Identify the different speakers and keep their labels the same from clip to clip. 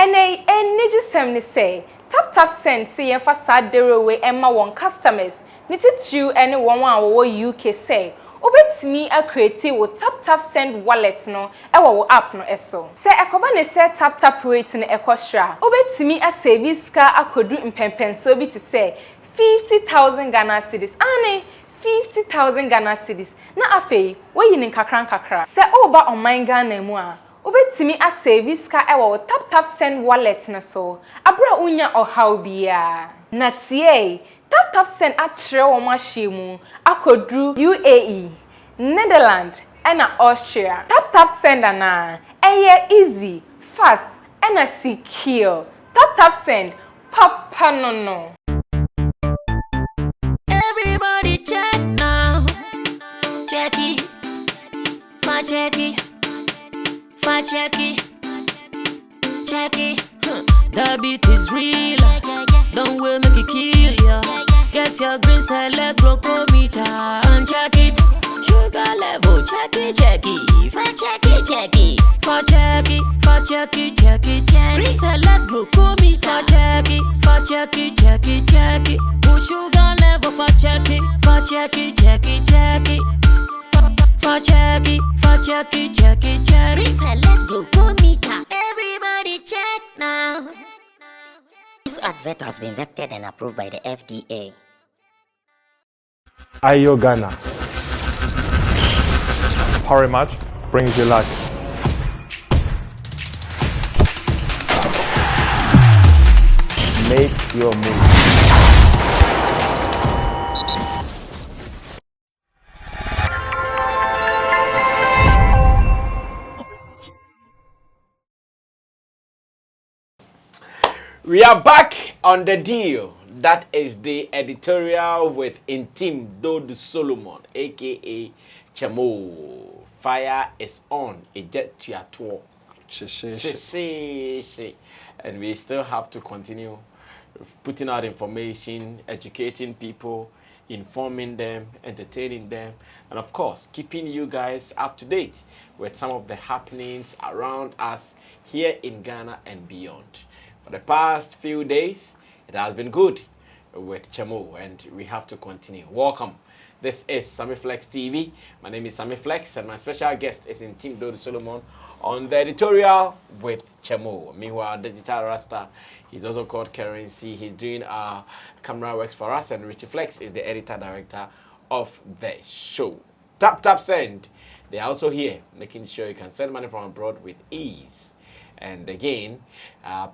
Speaker 1: Ene gisem ni say tap send see yen fa sadere we emma won customers ni titu ene won wo UK say obetimi a create wo tap send wallet no e wo app no eso se ekoba ne se tap rate no ekostra obetimi a save ska akodu impempenso bi ti say 50,000 Ghana cedis ane 50,000 Ghana cedis na afei wo yin kakra se oba on Ghana mu a obetimi a save ska ewo tap send wallet na so abra unya ohaw bia na tie tap send atre wo mahye akodru UAE Netherlands and Austria tap send na easy fast and secure tap send papa no
Speaker 2: everybody check now check it check it. The beat is real. Don't wait, make it kill ya. Get your green select glucometer and check it. Sugar level, check it. Check it. Green select glucometer, check it. Push sugar level, check it. Reselect glucometer. Everybody check now.
Speaker 3: This advert has been vetted and approved by the FDA.
Speaker 4: Ayo Ghana. Power match brings you luck. Make your move.
Speaker 5: We are back on the deal. That is the editorial with Intim Dod Solomon, aka Chemo. Fire is on. Eject to your tour. And we still have to continue putting out information, educating people, informing them, entertaining them, and of course, keeping you guys up to date with some of the happenings around us here in Ghana and beyond. For the past few days, it has been good with Chemo, and we have to continue. Welcome. This is Sammy Flex TV. My name is Sammy Flex, and my special guest is Intim Dodi Solomon on the editorial with Chemo. Meanwhile, Digital Rasta, he's also called Currency. He's doing our camera works for us, and Richie Flex is the editor-director of the show. Tap send. They are also here, making sure you can send money from abroad with ease. And again,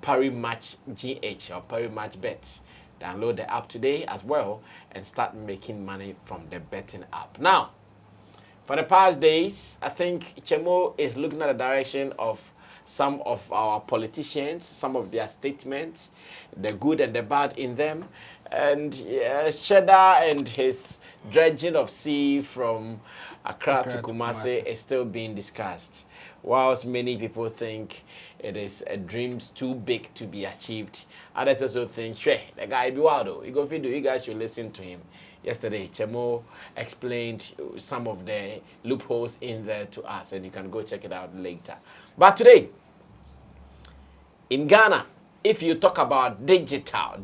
Speaker 5: Pari Match GH or Pari Match Bet. Download the app today as well and start making money from the betting app. Now, for the past days, I think Chemo is looking at the direction of some of our politicians, some of their statements, the good and the bad in them, and Cheddar and his dredging of sea from Accra to Kumasi is still being discussed. Whilst many people think it is a dream too big to be achieved, others also think, sure, the guy be wild though. You guys should listen to him. Yesterday, Chemo explained some of the loopholes in there to us, and you can go check it out later. But today, in Ghana, if you talk about digital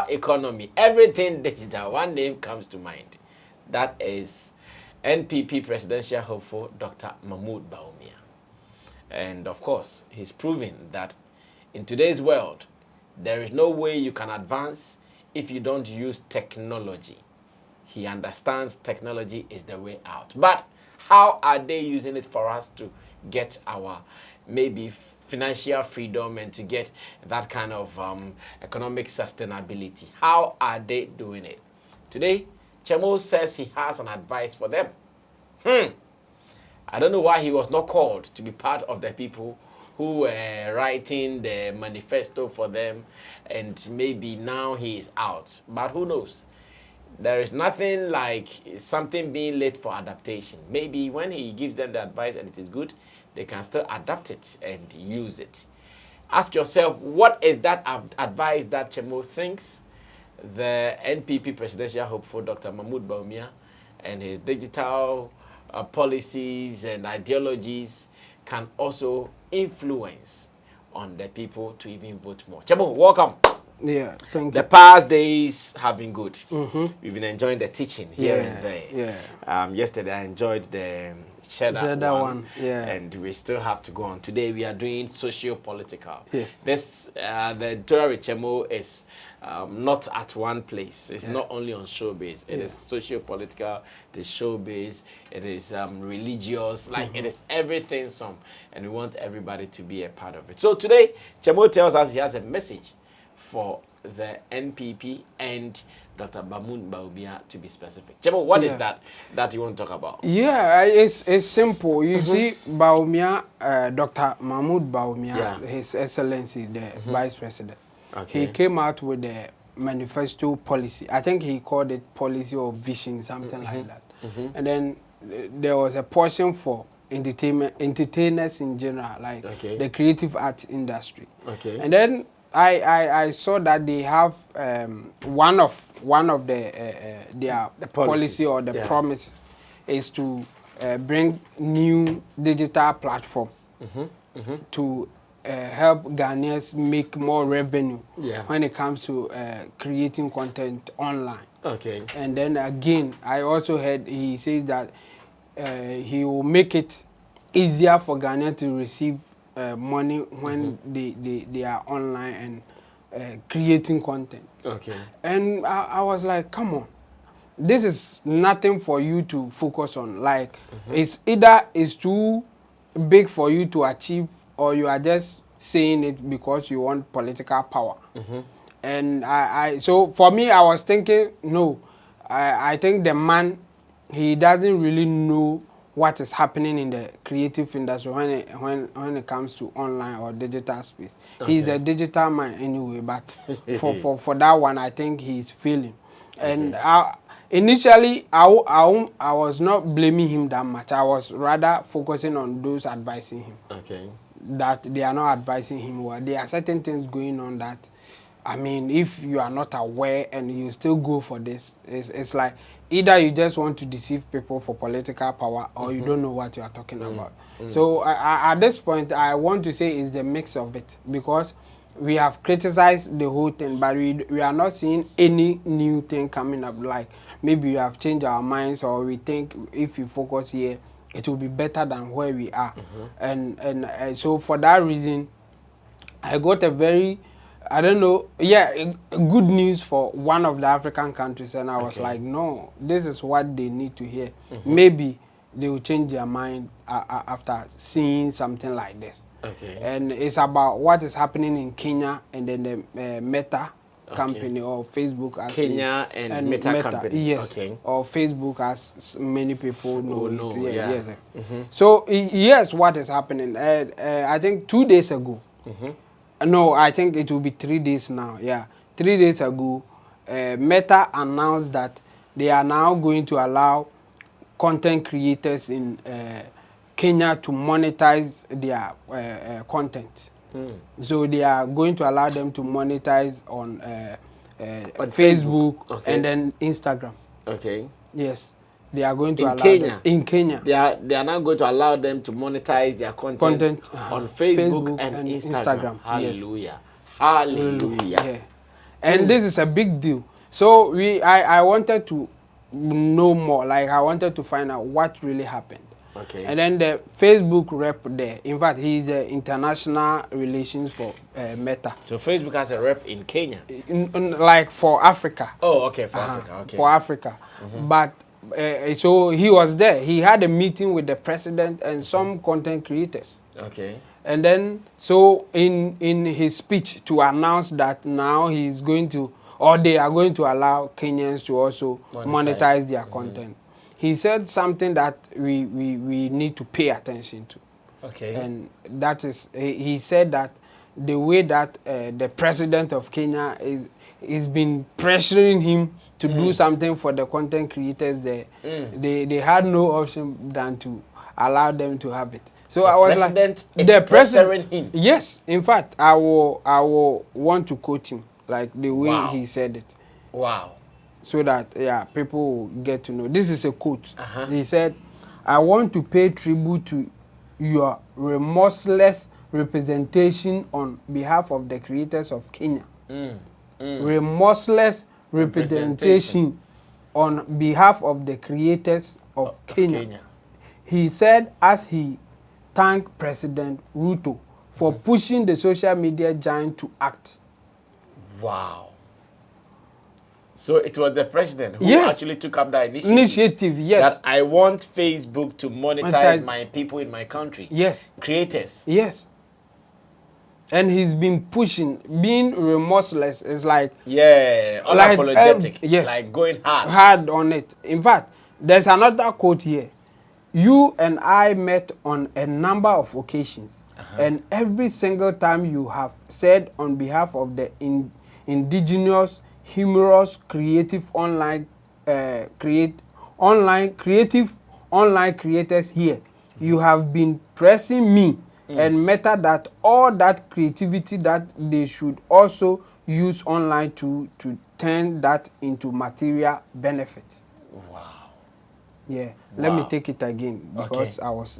Speaker 5: economy, everything digital, one name comes to mind. That is NPP presidential hopeful Dr. Mahmoud Bawumiah. And of course, he's proving that in today's world, there is no way you can advance if you don't use technology. He understands technology is the way out. But how are they using it for us to get our maybe financial freedom and to get that kind of economic sustainability? How are they doing it? Today, Chemo says he has an advice for them. I don't know why he was not called to be part of the people who were writing the manifesto for them, and maybe now he is out. But who knows? There is nothing like something being late for adaptation. Maybe when he gives them the advice and it is good, they can still adapt it and use it. Ask yourself, what is that advice that Chemo thinks the NPP presidential hopeful Dr. Mahmoud Bawumiah and his digital policies and ideologies can also influence on the people to even vote more. Chebo, welcome.
Speaker 6: Yeah, thank
Speaker 5: The
Speaker 6: you.
Speaker 5: past days have been good. We've been enjoying the teaching here and there.
Speaker 6: Yeah.
Speaker 5: Yesterday I enjoyed the cheddar one.
Speaker 6: Yeah.
Speaker 5: And we still have to go on. Today we are doing socio-political.
Speaker 6: Yes.
Speaker 5: This the Dora Chemo is not at one place. It's not only on showbiz. It is socio-political, the showbiz, it is religious, like it is everything some. And we want everybody to be a part of it. So today, Chemo tells us he has a message for the NPP and Dr. Bawumiah to be specific. Chemo, what is that you want to talk about?
Speaker 6: Yeah, it's simple. You see, Bawumiah, Dr. Mahmoud Bawumiah, His Excellency, the Vice President, he came out with the manifesto policy. I think he called it policy or vision, something like that. And then there was a portion for entertainers in general, like the creative arts industry. And then I saw that they have one of their policy or the promise is to bring new digital platform to help Ghanaians make more revenue when it comes to creating content online. And then again, I also heard he says that he will make it easier for Ghanaians to receive money when they are online and creating content. And I was like, come on, this is nothing for you to focus on. Like, it's either it's too big for you to achieve, or you are just saying it because you want political power. And so for me, I was thinking, no, I think the man, he doesn't really know what is happening in the creative industry when it comes to online or digital space. He's a digital man anyway, but for that one, I think he's failing. And initially, I was not blaming him that much. I was rather focusing on those advising him. That they are not advising him well. There are certain things going on that, I mean, if you are not aware and you still go for this, it's like either you just want to deceive people for political power, or you don't know what you are talking about. So at this point, I want to say it's the mix of it, because we have criticized the whole thing, but we are not seeing any new thing coming up. Like maybe we have changed our minds, or we think if we focus here, it will be better than where we are. And so for that reason, I got a very, I don't know, good news for one of the African countries, and I was like, no, this is what they need to hear. Maybe they will change their mind after seeing something like this. And it's about what is happening in Kenya, and then the Meta company, or Facebook as
Speaker 5: Kenya and Meta company.
Speaker 6: Yes. Or Facebook, as many people know it. Yes. So here's what is happening. I think 2 days ago. No, I think it will be 3 days now. 3 days ago, Meta announced that they are now going to allow content creators in Kenya to monetize their content. So they are going to allow them to monetize on Facebook and then Instagram. Yes. They are going to allow them in Kenya.
Speaker 5: They are now going to allow them to monetize their content on Facebook and Instagram. Hallelujah. Hallelujah.
Speaker 6: And this is a big deal. So I wanted to know more. Like, I wanted to find out what really happened. And then the Facebook rep there, in fact, he's international relations for Meta.
Speaker 5: So Facebook has a rep in Kenya?
Speaker 6: Like for Africa.
Speaker 5: Oh, okay, for Africa. Okay.
Speaker 6: For Africa. But so he was there. He had a meeting with the president and some content creators. And then, so in his speech to announce that now he's going to, or they are going to allow Kenyans to also monetize their content, he said something that we need to pay attention to. And that is, he said that the way that the president of Kenya is been pressuring him to do something for the content creators there, they had no option than to allow them to have it. So I was like,
Speaker 5: the president, him.
Speaker 6: Yes, in fact, I will want to quote him, like the way he said it.
Speaker 5: Wow.
Speaker 6: So that people will get to know. This is a quote. He said, "I want to pay tribute to your remorseless representation on behalf of the creators of Kenya. Remorseless representation on behalf of the creators of Kenya. He said as he thanked President Ruto for pushing the social media giant to act.
Speaker 5: Wow. So it was the president who actually took up that
Speaker 6: initiative. Yes.
Speaker 5: That I want Facebook to monetize my people in my country.
Speaker 6: Yes.
Speaker 5: Creators.
Speaker 6: Yes. And he's been pushing, being remorseless. Is like
Speaker 5: unapologetic.
Speaker 6: Yes.
Speaker 5: Like going hard.
Speaker 6: Hard on it. In fact, there's another quote here. You and I met on a number of occasions, and every single time you have said on behalf of the indigenous, humorous, creative online creators here, you have been pressing me and Meta that all that creativity that they should also use online to turn that into material benefits.
Speaker 5: Wow.
Speaker 6: Yeah. Let me take it again because I was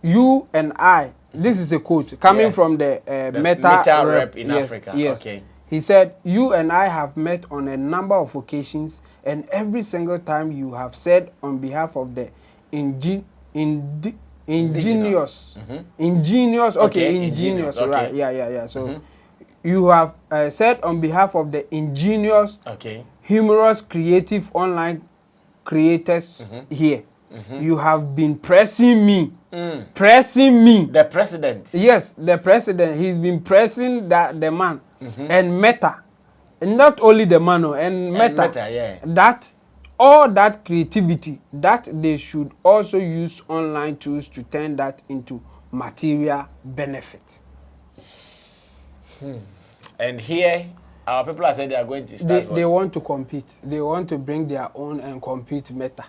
Speaker 6: You and I. This is a quote coming from the Meta rep in Africa. Yes. Okay. He said, "You and I have met on a number of occasions, and every single time you have said on behalf of the ingenious, right? Yeah. So you have said on behalf of the ingenious, humorous, creative online creators here. You have been pressing me. Pressing me.
Speaker 5: The president.
Speaker 6: Yes, the president. He's been pressing the man. And Meta. And not only the man, and Meta. That all that creativity that they should also use online tools to turn that into material benefit.
Speaker 5: And here, our people are saying they are going to start
Speaker 6: They want to compete. They want to bring their own and compete Meta.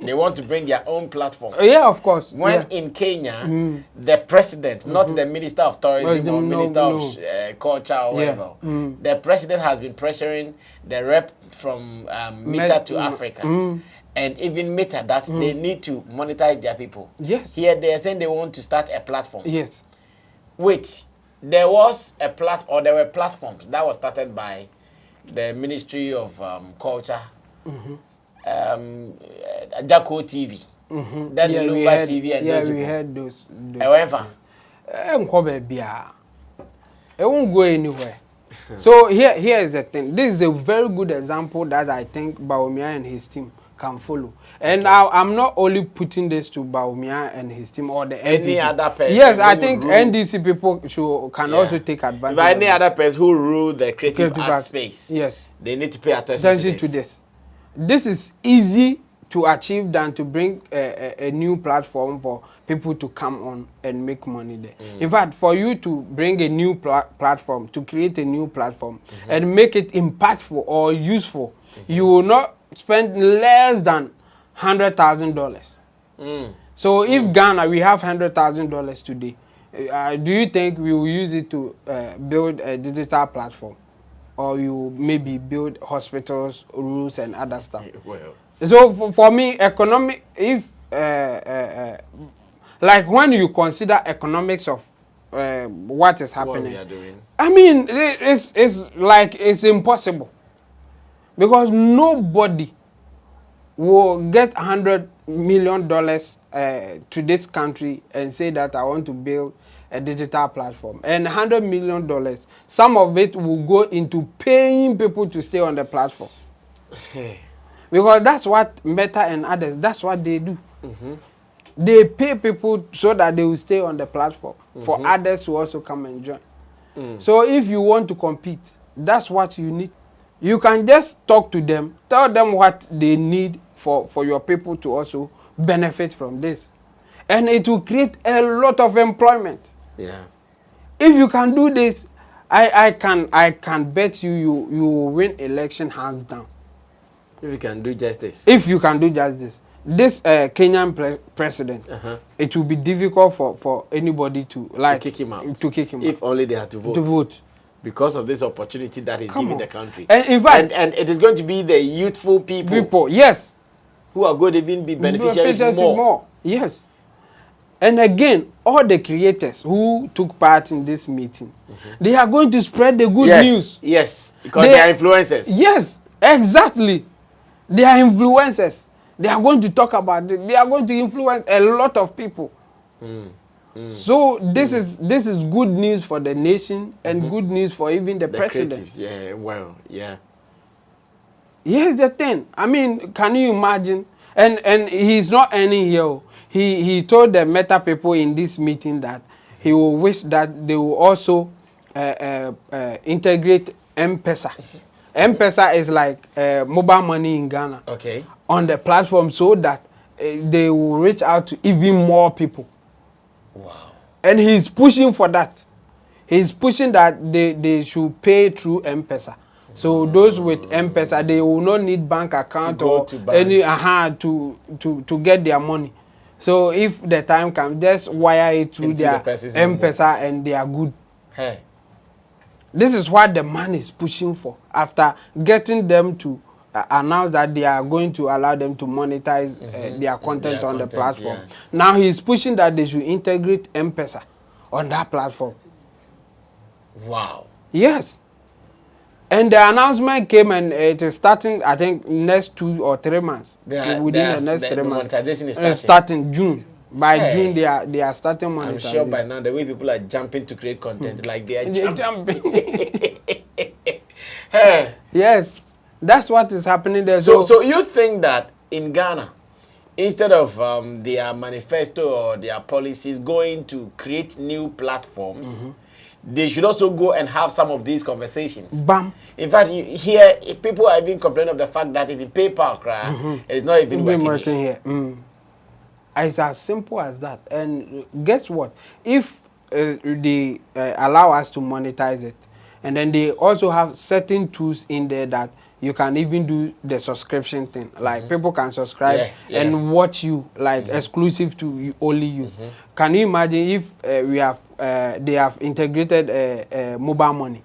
Speaker 5: They want to bring their own platform.
Speaker 6: Yeah, of course.
Speaker 5: When in Kenya, the president, not the Minister of Tourism or Minister of Culture or whatever, the president has been pressuring the rep from Meta to Africa. And even Meta that they need to monetize their people.
Speaker 6: Yes.
Speaker 5: Here they are saying they want to start a platform.
Speaker 6: Yes.
Speaker 5: Which there was a there were platforms that was started by the Ministry of Culture. Jacko TV, then the Lumba TV, and those
Speaker 6: we had those.
Speaker 5: However,
Speaker 6: it won't go anywhere. So here is the thing. This is a very good example that I think Bawumiah and his team can follow. And I'm not only putting this to Bawumiah and his team or the
Speaker 5: any
Speaker 6: NPP.
Speaker 5: other person.
Speaker 6: Yes, I think NDC people can also take advantage.
Speaker 5: If any other person who rule the creative art space,
Speaker 6: yes,
Speaker 5: they need to pay attention
Speaker 6: to this. This is easy to achieve than to bring a new platform for people to come on and make money there. In fact, for you to bring a new platform, to create a new platform and make it impactful or useful, you will not spend less than $100,000. So if Ghana, we have $100,000 today, do you think we will use it to build a digital platform? Or you maybe build hospitals, roads, and other stuff.
Speaker 5: Well.
Speaker 6: So for me, economic, if like when you consider economics of what is happening,
Speaker 5: what we are doing.
Speaker 6: I mean, it's like it's impossible because nobody will get $100 million to this country and say that I want to build a digital platform. And $100 million, some of it will go into paying people to stay on the platform. Because that's what Meta and others, that's what they do. They pay people so that they will stay on the platform for others to also come and join. So if you want to compete, that's what you need. You can just talk to them, tell them what they need for your people to also benefit from this. And it will create a lot of employment.
Speaker 5: Yeah.
Speaker 6: If you can do this, I can bet you will win election hands down.
Speaker 5: If you can do justice.
Speaker 6: If you can do justice. This Kenyan president, it will be difficult for anybody to
Speaker 5: kick him out.
Speaker 6: If
Speaker 5: only they had to vote.
Speaker 6: To vote.
Speaker 5: Because of this opportunity that is given the country.
Speaker 6: And in fact,
Speaker 5: and it is going to be the youthful people.
Speaker 6: Yes.
Speaker 5: Who are going to even be beneficiaries more.
Speaker 6: Yes. And again, all the creators who took part in this meeting, they are going to spread the good news.
Speaker 5: Yes, because they are influencers.
Speaker 6: Yes, exactly. They are influencers. They are going to talk about it. They are going to influence a lot of people. So this is good news for the nation and good news for even the president.
Speaker 5: Creatives, yeah, well, yeah.
Speaker 6: Here's the thing. I mean, can you imagine? And he's not earning here. He told the Meta people in this meeting that he will wish that they will also integrate M-Pesa. M-Pesa is like mobile money in Ghana.
Speaker 5: Okay.
Speaker 6: On the platform so that they will reach out to even more people.
Speaker 5: Wow.
Speaker 6: And he's pushing for that. He's pushing that they should pay through M-Pesa. So those with M-Pesa, they will not need bank account or any to get their money. So if the time comes, just wire it through their M-Pesa and they are good.
Speaker 5: Hey.
Speaker 6: This is what the man is pushing for. After getting them to announce that they are going to allow them to monetize their content on the platform. Yeah. Now he's pushing that they should integrate M-Pesa on that platform.
Speaker 5: Wow.
Speaker 6: Yes. And the announcement came and it is starting, I think, next 2 or 3 months. Within the next 3 months.
Speaker 5: Monetization is
Speaker 6: starting June. By June, they are starting monetization.
Speaker 5: I'm sure by now, the way people are jumping to create content, like they are jumping. Hey.
Speaker 6: Yes. That's what is happening there.
Speaker 5: So you think that in Ghana, instead of their manifesto or their policies going to create new platforms, they should also go and have some of these conversations.
Speaker 6: Bam.
Speaker 5: In fact, you hear people are even complaining of the fact that even PayPal it's not even working here.
Speaker 6: It's as simple as that. And guess what? If they allow us to monetize it, and then they also have certain tools in there that you can even do the subscription thing. Like people can subscribe and watch you, like exclusive to you, only you. Can you imagine if they have integrated mobile money?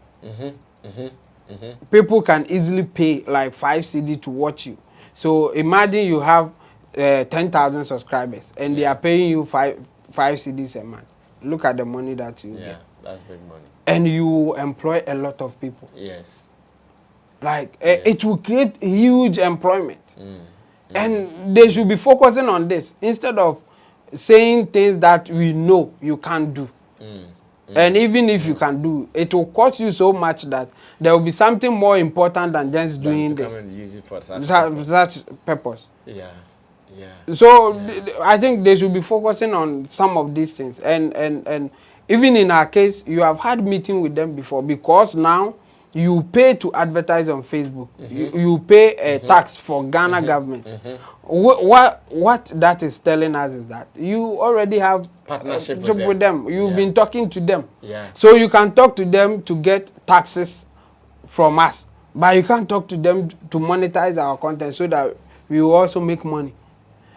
Speaker 6: People can easily pay like 5 CD to watch you. So imagine you have 10,000 subscribers and they are paying you 5 CDs a month. Look at the money that you get.
Speaker 5: Yeah, that's big money.
Speaker 6: And you employ a lot of people.
Speaker 5: Yes.
Speaker 6: Like it will create huge employment. And they should be focusing on this instead of saying things that we know you can't do. And even if you can do, it will cost you so much that there will be something more important than just doing this.
Speaker 5: Come and use it for
Speaker 6: such purpose.
Speaker 5: Yeah.
Speaker 6: So I think they should be focusing on some of these things. And even in our case, you have had meeting with them before because now you pay to advertise on Facebook. You pay a tax for Ghana government. What that is telling us is that you already have
Speaker 5: partnership
Speaker 6: with them. You've been talking to them.
Speaker 5: Yeah.
Speaker 6: So you can talk to them to get taxes from us. But you can't talk to them to monetize our content so that we will also make money.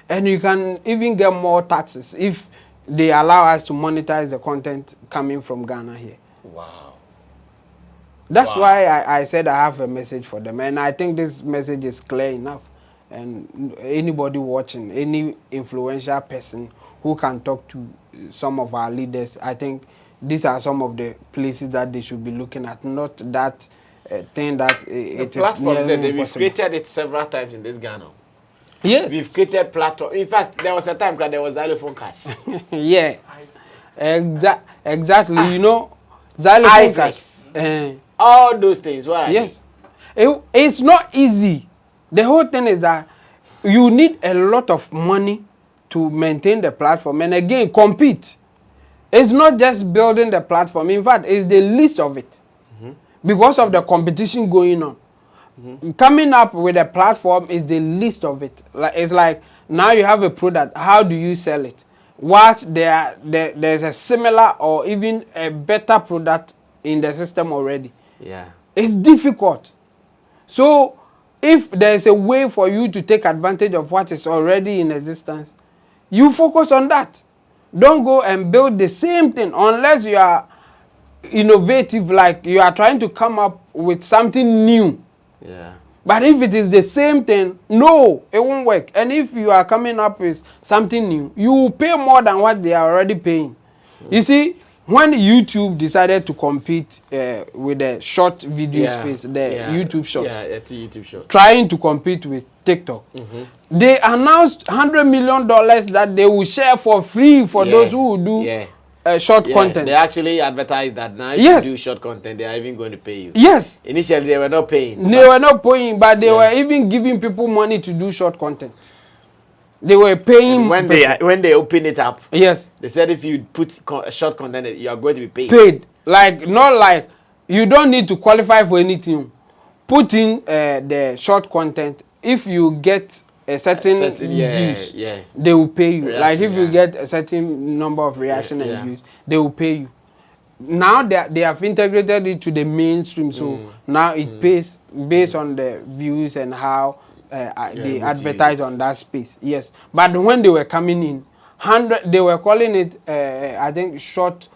Speaker 6: And you can even get more taxes if they allow us to monetize the content coming from Ghana here.
Speaker 5: Wow.
Speaker 6: That's why I said I have a message for them. And I think this message is clear enough. And anybody watching, any influential person who can talk to some of our leaders, I think these are some of the places that they should be looking at, not that thing that it is
Speaker 5: platforms that we've created it several times in this Ghana.
Speaker 6: Yes.
Speaker 5: We've created platform. In fact, there was a time that there was xylophone cash.
Speaker 6: Yeah. Exactly. You know, xylophone cash.
Speaker 5: All those things. Why?
Speaker 6: Yes. It's not easy. The whole thing is that you need a lot of money to maintain the platform and again compete. It's not just building the platform. In fact, it's the least of it because of the competition going on. Coming up with a platform is the least of it. It's like now you have a product. How do you sell it? Whilst there's a similar or even a better product in the system already.
Speaker 5: Yeah.
Speaker 6: It's difficult. So if there's a way for you to take advantage of what is already in existence, you focus on that. Don't go and build the same thing unless you are innovative, like you are trying to come up with something new.
Speaker 5: Yeah.
Speaker 6: But if it is the same thing, no, it won't work. And if you are coming up with something new, you will pay more than what they are already paying. You see, when YouTube decided to compete with the short video space, the YouTube Shorts,
Speaker 5: it's YouTube Shorts,
Speaker 6: trying to compete with TikTok, they announced $100 million that they will share for free for those who will do short content.
Speaker 5: They actually advertised that now if you do short content, they are even going to pay you.
Speaker 6: Yes.
Speaker 5: Initially, they were not paying.
Speaker 6: They were not paying, but they were even giving people money to do short content. They were paying.
Speaker 5: And when they open it up,
Speaker 6: yes,
Speaker 5: they said if you put short content, you are going to be paid.
Speaker 6: Paid. Like, not like, you don't need to qualify for anything. Put in the short content. If you get a certain views, they will pay you. Reaction, like if you get a certain number of reaction and views, they will pay you. Now they have integrated it to the mainstream, so now it pays based on the views and how they advertise on that space. Yes, but when they were coming in, they were calling it I think short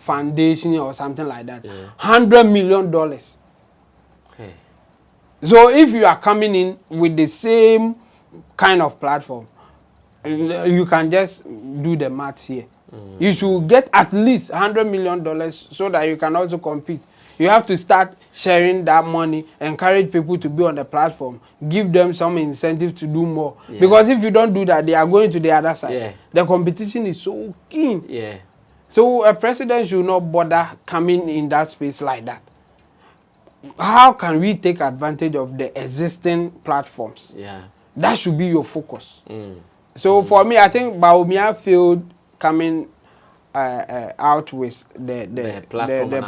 Speaker 6: foundation or something like that. $100 million.
Speaker 5: Hey.
Speaker 6: So if you are coming in with the same kind of platform, you can just do the maths here. You should get at least $100 million so that you can also compete. You have to start sharing that money, encourage people to be on the platform, give them some incentive to do more. Because if you don't do that, they are going to the other side. The competition is so keen. So a president should not bother coming in that space like that. How can we take advantage of the existing platforms? That should be your focus. So for me, I think Bawumiah failed coming out with the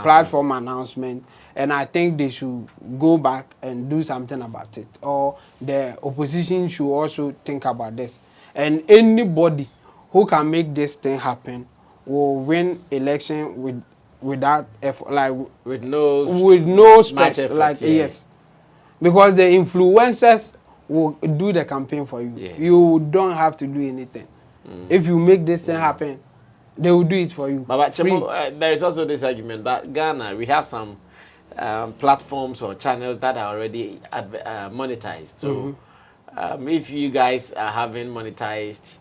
Speaker 6: platform announcement, and I think they should go back and do something about it. Or the opposition should also think about this. And anybody who can make this thing happen will win election without effort, like with no stress, effort, like yes, because the influencers will do the campaign for you. You don't have to do anything. If you make this thing happen, they will do it for you.
Speaker 5: But there is also this argument that Ghana, we have some platforms or channels that are already monetized. So if you guys are having monetized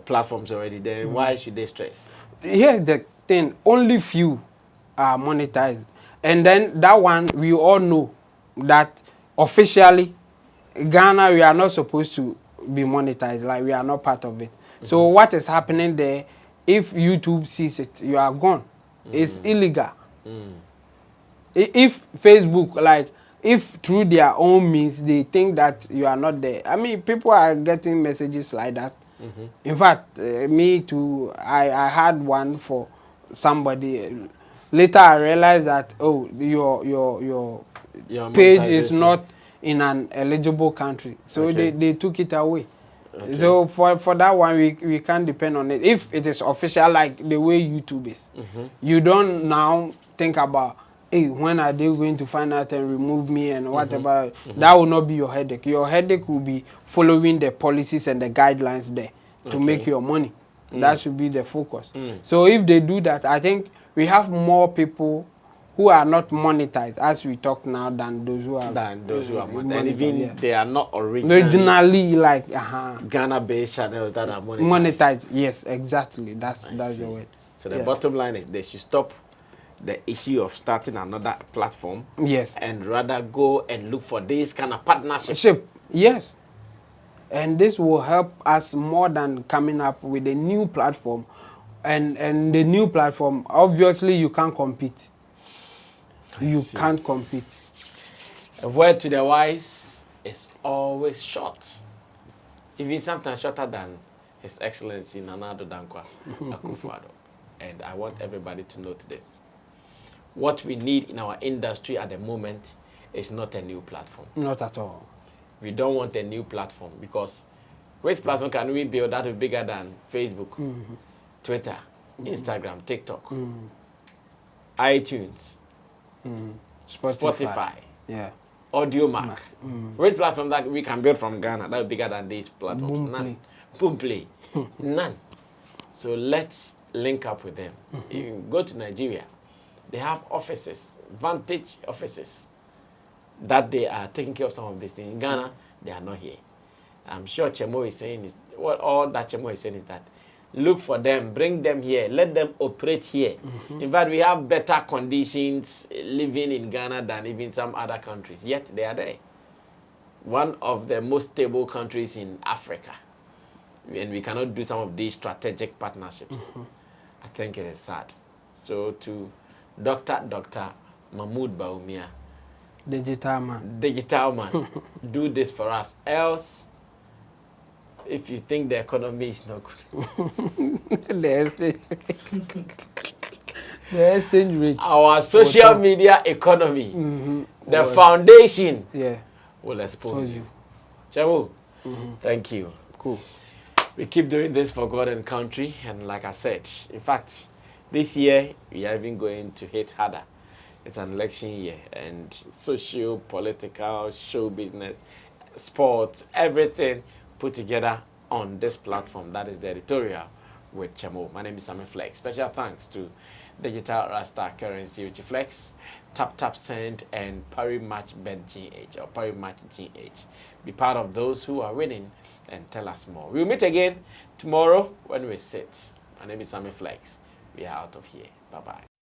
Speaker 5: platforms already, then why should they stress?
Speaker 6: Here's the thing, only few are monetized. And then that one, we all know that officially, Ghana, we are not supposed to be monetized, like we are not part of it. So what is happening there, if YouTube sees it, you are gone. It's illegal. If Facebook, like, if through their own means, they think that you are not there. I mean, people are getting messages like that. In fact, me too, I had one for somebody. Later I realized that, oh, your page is not in an eligible country. So they took it away. So for that one, we can't depend on it. If it is official, like the way YouTube is, you don't now think about, hey, when are they going to find out and remove me and whatever. That will not be your headache. Your headache will be following the policies and the guidelines there to make your money. That should be the focus. So if they do that, I think we have more people who are not monetized, as we talk now, than those who are
Speaker 5: monetized. And even they are not originally
Speaker 6: like
Speaker 5: Ghana-based channels that are monetized.
Speaker 6: Monetized, yes, exactly. That's the word.
Speaker 5: So the bottom line is they should stop the issue of starting another platform.
Speaker 6: Yes.
Speaker 5: And rather go and look for this kind of partnership.
Speaker 6: Yes. And this will help us more than coming up with a new platform. And the new platform, obviously you can't compete. You can't compete.
Speaker 5: A word to the wise is always short. Even sometimes shorter than His Excellency Nana Addo Dankwa Akufo-Addo. And I want everybody to note this. What we need in our industry at the moment is not a new platform.
Speaker 6: Not at all.
Speaker 5: We don't want a new platform because which platform can we build that is bigger than Facebook, Twitter, Instagram, TikTok, iTunes, Spotify, Audio Mac. Which platform that we can build from Ghana that is bigger than these platforms? None. Boomplay. None. So let's link up with them. You go to Nigeria, they have offices, Vantage offices. that they are taking care of some of these things. In Ghana, they are not here. I'm sure Chemo is saying is what all that Chemo is saying is that look for them, bring them here, let them operate here. In fact, we have better conditions living in Ghana than even some other countries. Yet they are there. One of the most stable countries in Africa. And we cannot do some of these strategic partnerships. I think it is sad. So to Dr. Mahmoud Bawumiah,
Speaker 6: Digital man.
Speaker 5: digital man, do this for us. Else, if you think the economy is not good,
Speaker 6: the exchange rate.
Speaker 5: our social media economy, the foundation, will expose you. Chamu, thank you.
Speaker 6: Cool.
Speaker 5: We keep doing this for God and country, and like I said, in fact, this year we are even going to hit harder. It's an election year, and social, political, show business, sports, everything put together on this platform. That is the editorial with Chamo. My name is Sammy Flex. Special thanks to Digital Rasta Currency, which Flex, Tap Send, and Parimatch Bet GH or Parimatch GH. Be part of those who are winning and tell us more. We'll meet again tomorrow when we sit. My name is Sammy Flex. We are out of here. Bye-bye.